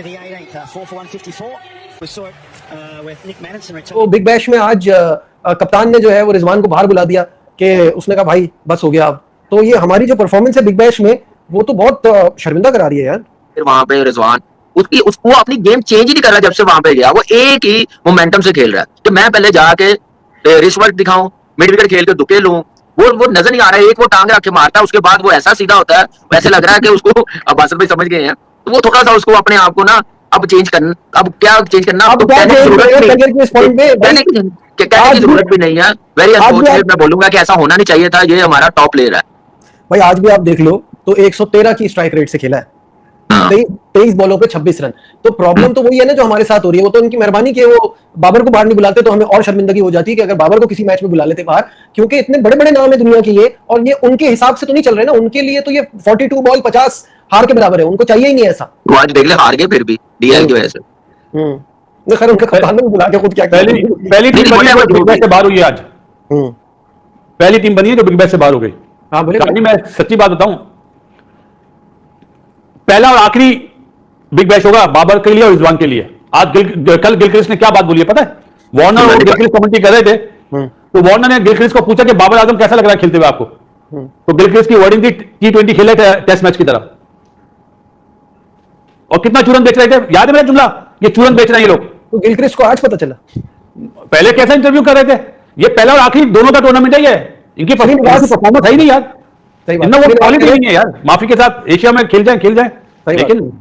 into the 18th, 4 for 154. We saw it with Nick Maddison return. तो big bash में आज कप्तान ने जो है वो रिजवान को बाहर बुला दिया कि उसने कहा भाई बस हो गया अब। तो ये हमारी जो परफॉर्मेंस है बिग बैश में वो तो बहुत शर्मिंदा करा रही है यार। फिर वहां पे रिजवान वो अपनी गेम चेंज ही नहीं कर रहा। जब से वहां पे गया वो एक ही मोमेंटम से खेल रहा है कि मैं पहले जाके रिस्ट वर्क दिखाऊं, मिड विकेट खेल के दुके लूं, वो नजर नहीं आ रहा है। एक वो टांग रख के मारता है, उसके बाद वो ऐसा सीधा होता है, वैसे लग रहा है कि उसको अब बासर भाई समझ गए हैं। तो वो थोड़ा सा उसको अपने आप को ना अब चेंज करना, अब क्या चेंज करना, अब कहने की जरूरत भी नहीं है। वेरी अनफॉर्चुनेट मैं बोलूंगा कि ऐसा होना नहीं चाहिए था। ये हमारा टॉप प्लेयर है भाई। आज भी आप देख लो तो 113 की स्ट्राइक रेट से खेला है, 23 बॉलों पे 26 रन। तो प्रॉब्लम तो वही है ना जो हमारे साथ हो रही है। वो तो उनकी मेहरबानी कि वो बाबर को बाहर नहीं बुलाते तो हमें और शर्मिंदगी हो जाती है कि अगर बाबर को किसी मैच में बुला लेते बाहर, क्योंकि इतने बड़े बड़े नाम है दुनिया के ये, और ये उनके हिसाब से तो नहीं चल रहे ना। उनके लिए तो ये 42 बॉल 50 हार के बराबर है, उनको चाहिए ही नहीं ऐसा। वो आज देख ले हार गए फिर भी डीएल की वजह से। खैर उनका कप्तान ने बुला के खुद क्या पहली टीम बनी है बिग बैश से बाहर हुई है आज। पहली टीम बनी है जो बिग बैश से बाहर हो गई। हाँ बोले। मैं सच्ची बात बताऊं, पहला और आखिरी बिग बैश होगा बाबर के लिए और रिजवान के लिए। आज कल गिलक्रिस्ट ने क्या बात बोली है पता है? वार्नर और गिलक्रिस्ट कमेंट्री कर रहे थे तो वार्नर ने गिलक्रिस्ट को पूछा कि बाबर आजम कैसा लग रहा है खेलते हुए आपको। तो गिलक्रिस्ट की वर्डिंग थी T20 खेले थे टेस्ट मैच की तरह। और कितना चूरन बेच रहे थे, याद है मेरा जुमला? ये चूरन बेच रहे हैं ये लोग। तो गिलक्रिस्ट को आज पता चला, पहले कैसा इंटरव्यू कर रहे थे? ये पहला और आखिरी दोनों का टूर्नामेंट है। ये इनकी परफॉर्मेंस है ही नहीं यार। इतना वो क्वालिटी नहीं है यार। माफी के साथ एशिया में खेल जाए, लेकिन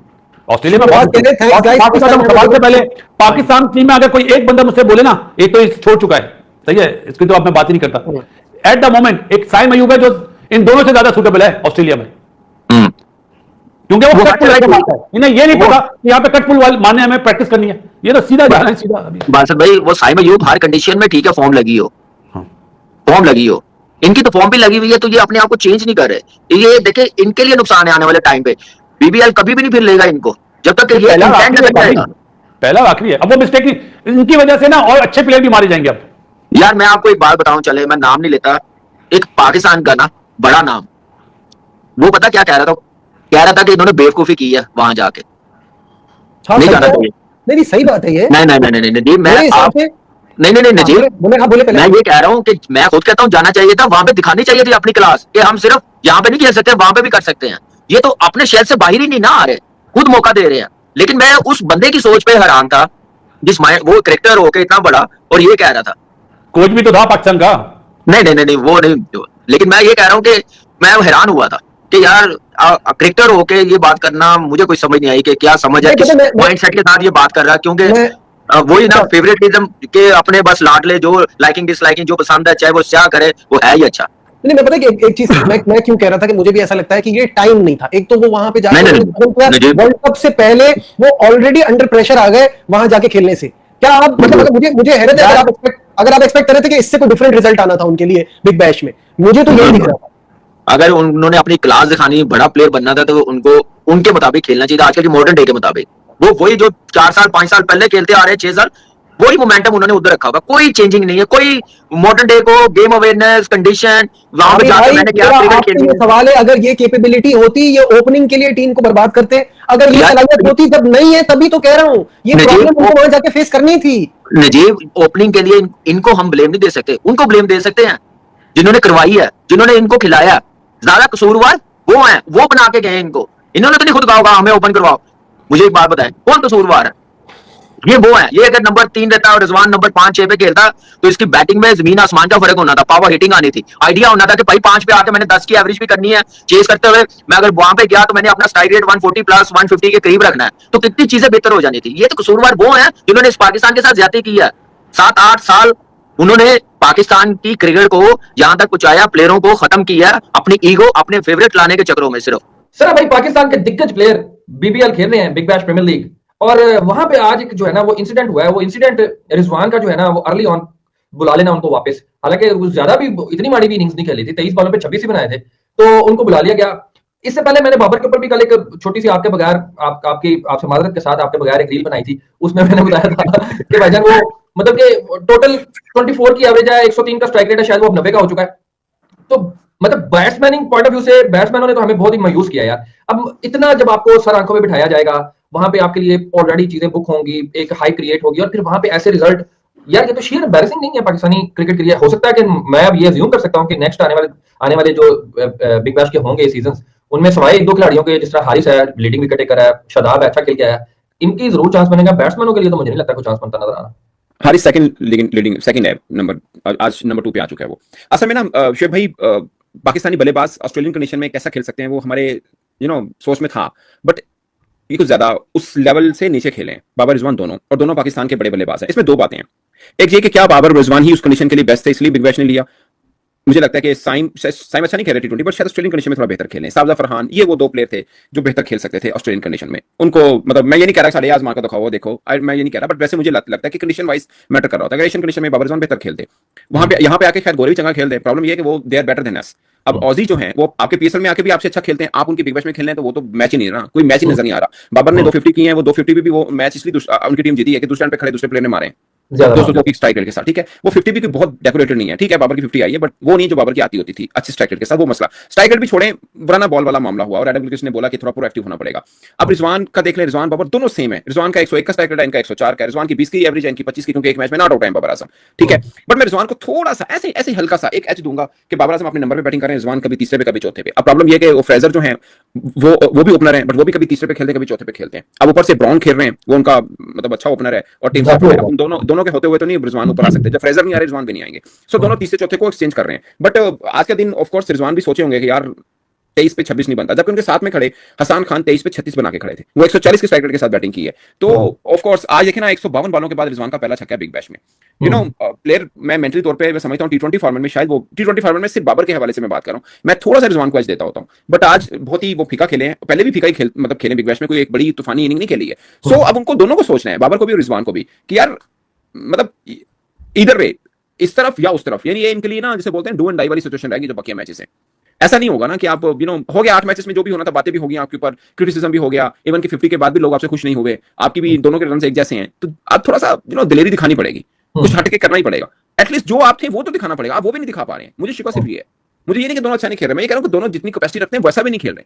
ऑस्ट्रेलिया में सवाल से पहले पाकिस्तान टीम में अगर कोई एक बंदा मुझसे बोले ना, एक तो छोड़ चुका है, सही है, इसकी तो अब मैं बात ही नहीं करता। एट द मोमेंट एक साइम अयूब है जो इन दोनों से ज्यादा सूटेबल है ऑस्ट्रेलिया में, क्योंकि वो कट पुल मारता है। इन्हें ये नहीं पता कि यहाँ पे कट पुल मारने हमें प्रैक्टिस करनी है। ये तो सीधा जाना है सीधा। बासर भाई वो साइम अयूब हर कंडीशन में ठीक है, फॉर्म लगी हो, इनकी तो फॉर्म भी लगी हुई है, तो ये अपने आप को चेंज नहीं कर रहे। ये देखे इनके लिए नुकसान है आने वाले टाइम पे। बीबीएल कभी भी नहीं फिर लेगा इनको जब तक ये पहला आखिरी है। अब वो मिस्टेक इनकी वजह से ना और अच्छे प्लेयर भी मारे जाएंगे। अब यार मैं आपको एक बात बताऊं, चले मैं नाम नहीं लेता, एक पाकिस्तान का ना बड़ा नाम, वो पता क्या कह रहा था कि इन्होंने बेवकूफी की है वहां जाके। नहीं जाना चाहिए। नहीं सही बात है ये। नहीं नजीब, मैं ये कह रहा हूँ कि मैं खुद कहता हूँ जाना चाहिए था वहां पे, दिखानी चाहिए थी अपनी क्लास कि हम सिर्फ यहाँ पे नहीं खेल सकते, वहां पे भी कर सकते हैं। ये तो अपने शहर से बाहर ही नहीं ना आ रहे, खुद मौका दे रहे हैं। लेकिन मैं उस बंदे की सोच पे हैरान था जिस वो क्रिकेटर होके इतना बड़ा और ये कह रहा था। कोच भी तो था पाकिस्तान का। नहीं वो नहीं, लेकिन मैं ये कह रहा हूँ कि मैं हैरान हुआ था कि यार क्रिकेटर होके ये बात करना मुझे कोई समझ नहीं आई कि क्या समझ है, किस माइंडसेट के साथ ये बात कर रहा है। क्योंकि वही ना फेवरेटिज्म के अपने बस लाडले, जो लाइकिंग डिसलाइकिंग जो पसंद है चाहे वो क्या करे, वो है ही अच्छा। नहीं मैं पता है कि एक चीज मैं क्यों कह रहा था कि मुझे भी ऐसा लगता है कि ये टाइम नहीं था। एक तो वो वहां पे जाके वर्ल्ड कप से पहले वो ऑलरेडी अंडर प्रेशर आ गए वहां जाके खेलने से। क्या आप मतलब मुझे हैरत है अगर आप एक्सपेक्ट कर रहे थे कि इससे कोई डिफरेंट रिजल्ट आना था उनके लिए बिग बैश में, मुझे तो यही दिख रहा था। अगर उन्होंने अपनी क्लास दिखानी, बड़ा प्लेयर बनना था, तो उनको उनके मुताबिक खेलना चाहिए था, आजकल की मॉडर्न डे के मुताबिक। वो वही जो 4 साल 5 साल पहले खेलते आ रहे, 6 साल, वही मोमेंटम उन्होंने उधर रखा होगा। कोई चेंजिंग नहीं है, कोई मॉडर्न डे को गेम अवेयरनेस कंडीशन वहां पे जाकर मैंने क्या क्रिकेट खेली है। सवाल है अगर ये कैपेबिलिटी होती, ये ओपनिंग के लिए टीम को बर्बाद करते। अगर ये सलाहियत होती, जब नहीं है तभी तो कह रहा हूँ ये प्रॉब्लम उनको वहां जाके फेस करनी थी। नजीब ओपनिंग के लिए इनको हम ब्लेम नहीं दे सकते, उनको ब्लेम दे सकते हैं जिन्होंने करवाई है, जिन्होंने इनको खिलाया। ज्यादा कसूरवार वो है, वो बना के गए इनको। इन्होंने तो नहीं खुद कहा होगा हमें ओपन करवाओ। मुझे एक बात बताएं, कौन कसूरवार है? ये वो है। ये अगर नंबर 3 रहता और रिजवान नंबर 5-6 पे खेलता तो इसकी बैटिंग में जमीन आसमान का फर्क होना था, पावर हिटिंग आनी थी, आइडिया होना था कि भाई 5 पे आके मैंने 10 की एवरेज भी करनी है। चेस करते हुए मैं अगर वहां पे गया तो मैंने अपना स्ट्राइक रेट 140 प्लस 150 के करीब रखना है, तो कितनी चीजें बेहतर हो जानी थी। ये तो कसूरवार वो है जिन्होंने इस पाकिस्तान के साथ ज्यादती की है। 7-8 साल उन्होंने पाकिस्तान की क्रिकेट को यहां तक पहुंचाया, प्लेयरों को खत्म किया अपनी ईगो, अपने फेवरेट लाने के चक्रों में सिर्फ। सर भाई पाकिस्तान के दिग्गज प्लेयर बीबीएल खेल रहे हैं, बिग बैश प्रीमियर लीग, और वहां पे आज एक जो है ना वो इंसिडेंट हुआ है। वो इंसिडेंट रिजवान का जो है ना वो अर्ली ऑन बुला लेना उनको वापस, हालांकि ज्यादा भी इतनी माड़ी भी इनिंग्स नहीं खेली थी, 23 बॉलों पे 26 ही बनाए थे, तो उनको बुला लिया गया। इससे पहले मैंने बाबर के ऊपर भी कल एक छोटी सी आपके बगैर आपसे माजरत के साथ आपके बगैर एक रील बनाई थी, उसमें मैंने बताया था कि भाईजान वो मतलब कि टोटल 24 की एवरेज है, 103 का स्ट्राइक रेट है, शायद वो अब 90 का हो चुका है। तो मतलब बैट्समैनिंग पॉइंट ऑफ व्यू से बैट्समैनों ने तो हमें बहुत ही मायूस किया यार। अब इतना जब आपको सर आंखों में बिठाया जाएगा, वहां पे आपके लिए ऑलरेडी चीजें बुक होंगी, एक हाई क्रिएट होगी, और फिर वहां पे ऐसे रिजल्ट, यार ये तो शेयर एम्बैरेसिंग नहीं है पाकिस्तानी क्रिकेट के लिए। हो सकता है कि मैं अब ये अज्यूम कर सकता हूँ कि नेक्स्ट आने वाले जो बिग बैश के होंगे सीजन, उनमें सवाए एक दो खिलाड़ियों के, जिस तरह हारिस है, लीडिंग विकेट टेकर है, शादाब अच्छा खेल के आया, इनकी जरूर चांस बनेगा। बैट्समैनों के लिए तो मुझे नहीं लगता कोई चांस बनता नजर आ रहा। हारिस सेकंड है, आज नंबर 2 पे आ चुका है वो। असल में ना शुएब भाई, पाकिस्तानी बल्लेबाज ऑस्ट्रेलियन कंडीशन में कैसा खेल सकते हैं वो हमारे सोच में था, बट ये कुछ ज्यादा उस लेवल से नीचे खेले हैं बाबर रिजवान दोनों, और दोनों पाकिस्तान के बड़े बल्लेबाज हैं। इसमें दो बातें हैं, एक ये कि क्या बाबर रिजवान ही उस कंडीशन के लिए बेस्ट थे इसलिए बिग बैश ने लिया। मुझे लगता है कि साइम अच्छा नहीं खेल रहे टी20, बट शायद ऑस्ट्रेलियन कंडीशन में थोड़ा बेहतर खेले। साबजा फरहान, ये वो दो प्लेयर थे जो बेहतर खेल सकते थे ऑस्ट्रेलियन कंडीशन में। उनको मतलब मैं ये नहीं कह रहा साढ़े आजमा का दिखाओ देखो, मैं ये नहीं कह रहा, बट वैसे मुझे लगता है कि कंडीशन वाइज मैटर कर रहा होता है। एशियन कंडीशन में बाबर रिजवान बेहतर खेलते, वहां पे यहाँ पे आके शायद गोरे भी चंगा खेलते। प्रॉब्लम ये है कि वो they are better than us. अब ऑजी जो हैं वो आपके पीएसएल में आके भी आपसे अच्छा खेलते हैं, आप उनकी बिग बैश में खेलने हैं तो वो तो मैच ही नहीं रहा, कोई मैच ही नजर नहीं आ रहा। बाबर ने 250 किए हैं, वो 250 भी वो मैच इसलिए उनकी टीम जीती है कि दूसरे रन पे खड़े दूसरे प्लेयर ने मारे 200 की स्ट्राइक रेट के साथ, ठीक है। वो 50 भी बहुत डेकोरेटेड नहीं है, ठीक है, बाबर की 50 आई है, बट वो नहीं जो बाबर की आती होती थी अच्छी स्ट्राइक रेट के साथ। वो मसला स्ट्राइक रेट भी छोड़े, पुराना बॉल वाला मामला हुआ और एडम गिलक्रिस्ट ने बोला कि थोड़ा प्रोएक्टिव होना पड़ेगा। अब रिजवान का देख ले, रिजवान बाबर दोनों सेम है। रिजवान का 101 का स्ट्राइक रेट है, इनका 104 का। रिजवान की 20 की एवरेज है, इनकी 25 की, क्योंकि एक मैच में नॉट आउट है बाबर आजम, ठीक है। बट मैं रिजवान को थोड़ा सा ऐसे ऐसे हल्का सा एक एच दूंगा कि बाबर आजम अपने नंबर पे बैटिंग करें, रिजवान कभी तीसरे पे कभी चौथे पे। अब प्रॉब्लम ये है कि वो फ्रेजर जो है वो भी ओपनर है, बट वो भी कभी तीसरे पे खेलते हैं कभी चौथे पे खेलते हैं। अब ऊपर से ब्राउन खेल रहे हैं, वो उनका मतलब अच्छा ओपनर है, और टीम दोनों के होते हुए तो नहीं रिजवान ऊपर आ सकते। जब फ्रेजर नहीं आ रहे रिजवान भी नहीं आएंगे, सो दोनों तीसरे चौथे को एक्सचेंज कर रहे हैं। बट आज के दिन ऑफ कोर्स रिजवान भी सोचे होंगे कि यार 23 पे 26 नहीं बनता, जबकि उनके साथ में खड़े हसन खान 23 पे 36 बना के खड़े थे। वो 140 के स्ट्राइक रेट के साथ बैटिंग की है। तो ऑफ कोर्स आज देखे ना 152 बॉलों के बाद रिजवान का पहला छक्का बिग बैश में। प्लेयर मैं मेंटली तौर पे मैं समझता हूं टी20 फॉर्मेट में, शायद वो टी20 फॉर्मेट में सिर्फ बाबर के हवाले से मैं बात कर रहा हूं, मैं थोड़ा सा रिजवान को एज देता होता हूं। बट आज बहुत ही वो फीका खेले हैं, पहले भी फीका ही मतलब खेले बिग बैश में, कोई एक बड़ी तूफानी इनिंग नहीं खेली है। सो अब उनको दोनों को सोचना है, बाबर को भी और रिजवान को भी, कि यार मतलब इधर वे इस तरफ या उस तरफ, यानी ये इनके लिए ना जैसे बोलते हैं डू एंड डाई वाली सिचुएशन रहेगी जो बाकी मैचेस हैं। ऐसा नहीं होगा ना कि आप हो गया 8 मैचेस में जो भी होना था, बातें भी हो गई आपके ऊपर, क्रिटिसिज्म भी हो गया, इवन कि 50 के बाद भी लोग आपसे खुश नहीं हुए, आपकी भी दोनों के रन एक जैसे हैं, तो आप थोड़ा सा दिलेरी दिखानी पड़ेगी, कुछ हटके करना ही पड़ेगा। एटलीस्ट जो आप थे वो तो दिखाना पड़ेगा, आप वो भी नहीं दिखा पा रहे हैं। मुझे शिकवा सिर्फ ये है, मुझे ये नहीं कि दोनों अच्छा नहीं खेल रहे, मैं ये कह रहा हूं कि दोनों जितनी कैपेसिटी रखते हैं वैसा भी नहीं खेल रहे।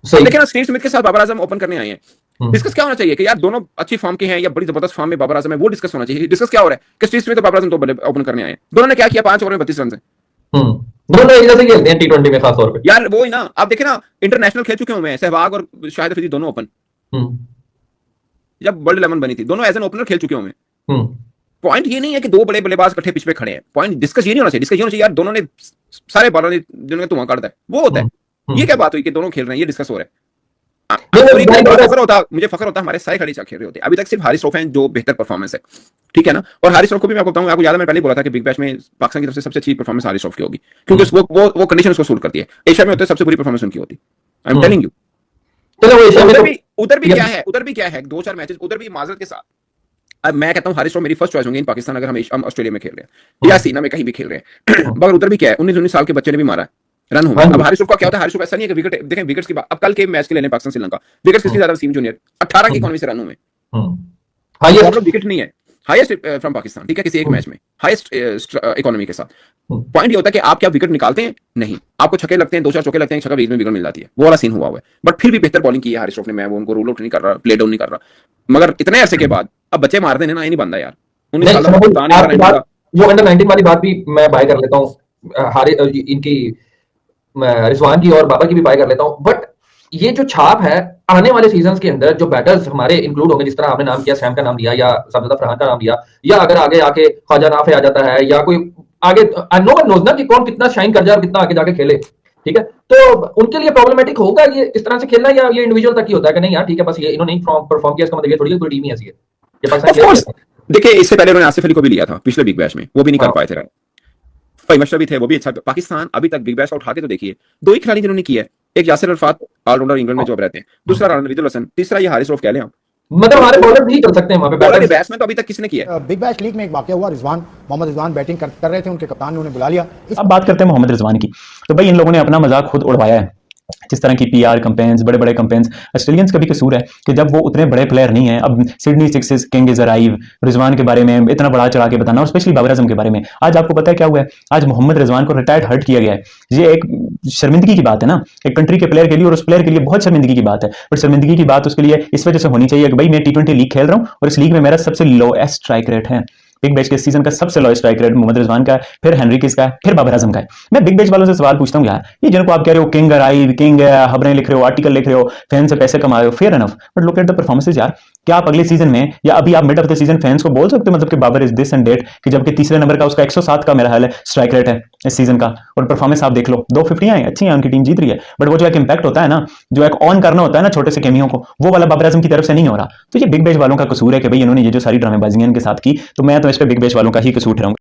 लेकिन स्टीव स्मिथ के साथ बाबर आजम ओपन करने आए हैं, डिस्कस क्या होना चाहिए कि यार दोनों अच्छी फॉर्म के हैं या बड़ी जबरदस्त फॉर्म में बाबर आजम है, वो डिस्कस होना चाहिए। डिस्कस क्या हो रहा है कि स्टीव स्मिथ और बाबर आजम तो ओपन करने आए हैं, दोनों ने क्या किया, 5 ओवर में 32 रन से। दोनों एक जैसे खेलते हैं टी20 में खास तौर पे यार। वो ही ना, आप देखें ना इंटरनेशनल खेल चुके हैं सहवाग और शाहिद अफरीदी दोनों ओपन, जब वर्ल्ड 11 बनी थी दोनों एज एन ओपनर खेल चुके हैं। पॉइंट ये नहीं है कि दो बड़े बल्लेबाज इकट्ठे पिच पे खड़े हैं, पॉइंट डिस्कस ये नहीं होना चाहिए। डिस्कस ये होना चाहिए यार दोनों ने सारे बॉलर ने जिन्होंने धुआं काटता है वो होता है। ये क्या बात हुई कि दोनों खेल रहे हैं, ये डिस्कस हो रहा है। मुझे फखर होता हमारे सारे खिलाड़ी खेल रहे होते। अभी तक सिर्फ हारिस रऊफ हैं जो बेहतर परफॉर्मेंस है, ठीक है ना। और हारिस रऊफ को भी मैं आपको बताऊंगा, आपको याद है मैं पहले बोला था कि बिग बैश में पाकिस्तान की तरफ से सबसे अच्छी परफॉर्मेंस हारिस रऊफ की होगी, क्योंकि वो कंडीशन उसको सूट करती है। एशिया में होते सबसे बुरी परफॉर्मेंस उनकी होती, आई एम टेलिंग यू। उधर भी क्या है 2-4 मैचेस उधर भी माजरत के साथ। अब मैं कहता हूं हारिस रऊफ मेरी फर्स्ट चॉइस होंगे इन पाकिस्तान, अगर हम ऑस्ट्रेलिया में खेल रहे हैं या सीना में कहीं भी खेल रहे हैं। मगर उधर भी क्या है 19-19 साल के बच्चे ने भी मारा है, रन हुआ। अब हारिस रऊफ का क्या होता है, हारिस रऊफ ऐसा नहीं है कि विकेट देखें, विकेट्स की बात अब कल के मैच के लेने पाकिस्तान श्रीलंका, विकेट्स किसकी ज्यादा, वसीम जूनियर 18 की इकोनॉमी से रन हुए, हाईएस्ट विकेट नहीं है, हाईएस्ट फ्रॉम पाकिस्तान, ठीक है, किसी एक मैच में हाईएस्ट इकोनॉमी के साथ। पॉइंट ये होता है कि आप क्या विकेट निकालते हैं, नहीं आपको छक्के लगते हैं, 2-4 चौके लगते हैं, छक्का बीच में विकेट मिल जाती है, वो वाला सीन हुआ है। बट फिर भी बेहतर बॉलिंग की है हारिस रऊफ ने, मैं वो उनको रूल आउट नहीं कर रहा, प्ले डाउन नहीं कर रहा, मगर इतने अरसे के बाद अब बच्चे मार देने ना, ये नहीं बनता यार। वो अंडर 19 वाली बात भी मैं बाय कर लेता हूँ, इनकी रिजवान की और बाबर की भी बाय कर लेता हूँ। बट ये जो छाप है आने वाले सीजन्स के अंदर जो बैटर्स हमारे इंक्लूड होंगे, जिस तरह आपने नाम किया, सैम का नाम लिया या साबजा फरहान का नाम लिया, या अगर आगे आके ख्वाजा नाफे आ जाता है या कोई आगे, नो वन नोज ना कि कौन कितना शाइन कर जाए और कितना आगे जाके खेले, ठीक है। तो उनके लिए प्रॉब्लमेटिक होगा ये इस तरह से खेलना, या ये इंडिविजुअल तक ही होता है कि नहीं यार ठीक है बस ये इन्होंने परफॉर्म किया, इसका मतलब ये थोड़ी पूरी टीम ही ऐसी है। देखिए इससे पहले उन्होंने आसिफ अली को भी लिया था पिछले बिग बैश में, वो भी नहीं कर पाए थे। फहीम अशरफ भी थे, वो भी अच्छा। पाकिस्तान अभी तक बिग बैश का उठा के तो देखिए 2 ही खिलाड़ी जिन्होंने किया है, एक यासिर अरफात ऑलराउंडर इंग्लैंड में जो रहते हैं, दूसरा राना रिजुल हसन, तीसरा ये हारिस रऊफ कह लें आप, मतलब हमारे बॉलर भी कर सकते हैं वहां पे, बॉलर बैट्समैन तो अभी तक किसी ने किया है। बिग बैश लीग में एक वाकया हुआ, मोहम्मद रिजवान बैटिंग कर रहे थे, उनके कप्तान ने उन्हें बुला लिया। अब बात करते हैं मोहम्मद रिजवान की। तो भाई इन लोगों ने अपना मजाक खुद उड़वाया है, जिस तरह की पीआर कैंपेन्स, बड़े बड़े कैंपेन्स, ऑस्ट्रेलियंस का भी कसूर है कि जब वो उतने बड़े प्लेयर नहीं है। अब Sydney sixes king is arrive, Rizwan के बारे में इतना बड़ा चढ़ा के बताना, और स्पेशली बाबर आजम के बारे में। आज आपको पता है क्या हुआ है? आज मोहम्मद रिजवान को रिटायर्ड हर्ट किया गया है। ये एक शर्मिंदगी की बात है ना, एक कंट्री के प्लेयर के लिए, और उस प्लेयर के लिए बहुत शर्मिंदगी की बात है। पर शर्मिंदगी की बात उसके लिए इस वजह से होनी चाहिए कि भाई मैं T20 लीग खेल रहा हूँ और इस लीग में मेरा सबसे लोएस्ट स्ट्राइक रेट है। बिग बैश के सीजन का सबसे lowest strike rate Mohammad Rizwan का है, फिर हेनरिक्स का है, फिर बाबर आजम का है। मैं बिग बैश वालों से सवाल पूछता हूँ यार, ये जिनको आप कह रहे हो किंग अराइव, किंग है, खबरें लिख रहे हो, आर्टिकल लिख रहे हो, फैन से पैसे कमा रहे हो, fair enough, but look at the performances यार। क्या आप अगले सीजन में या अभी आप mid of the season fans को बोल सकते हो मतलब कि Babar is this end date, कि जबकि तीसरे नंबर का उसका 107 का मेरा हाल है स्ट्राइक रेट है इस सीजन का, और परफॉर्मेंस आप देख लो 250 है, अच्छी है, उनकी टीम जीत रही है, बट वो जो एक इंपैक्ट होता है ना, जो एक ऑन करना होता है ना छोटे से केमियों को, वो वाला बाबर आजम की तरफ से नहीं हो रहा। तो ये बिग बैश वालों का कसूर है कि भाई इन्होंने ये जो सारी ड्रामेबाजियां इनके साथ की, तो मैं तो इस पे बिग बैश वालों का ही कसूर ठहराऊंगा।